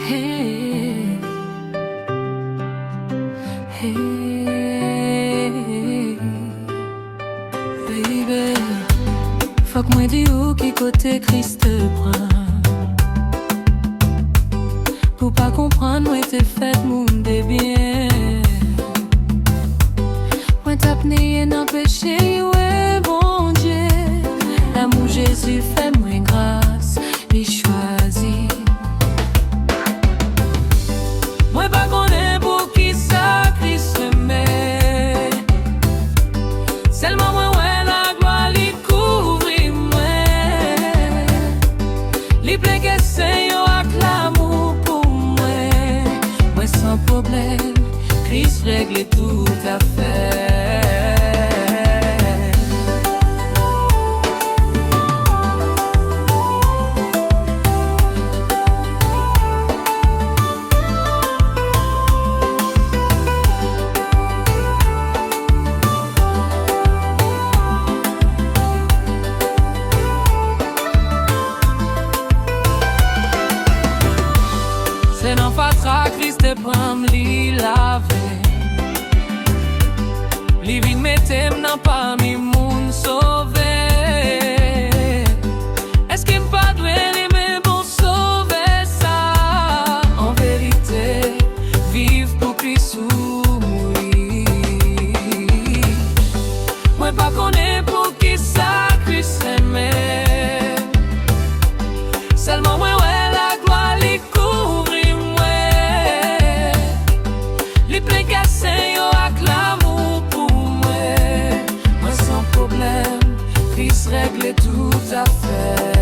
Hey, hey, baby, faut que moi dis où qui côté Christ te prend. Pour pas comprendre, moi t'es fait monde de bien. Moi t'as pné dans péché, ouais bon Dieu. L'amour Jésus fait moi grâce, il choisit. Moi pas connais pour qui ça Christ met. Seulement moi ouais la gloire lui couvre moi. Lui plaît que Seigneur avec l'amour pour moi. Moi sans problème, Christ règle tout à fait. C'est dans fatra Christ te prend li laver. Li vin mettem nan parmi moun sauvé. Est-ce qu'il pas doué li mais bon sauver ça? En vérité, vive pour Christ ou mourir. Moi pas connais pour qui ça Christ aimé. Seulement moi ouais la gloire li couvre. Seigneur avec l'amour pour moi. Moi sans problème, Christ règle tout à fait.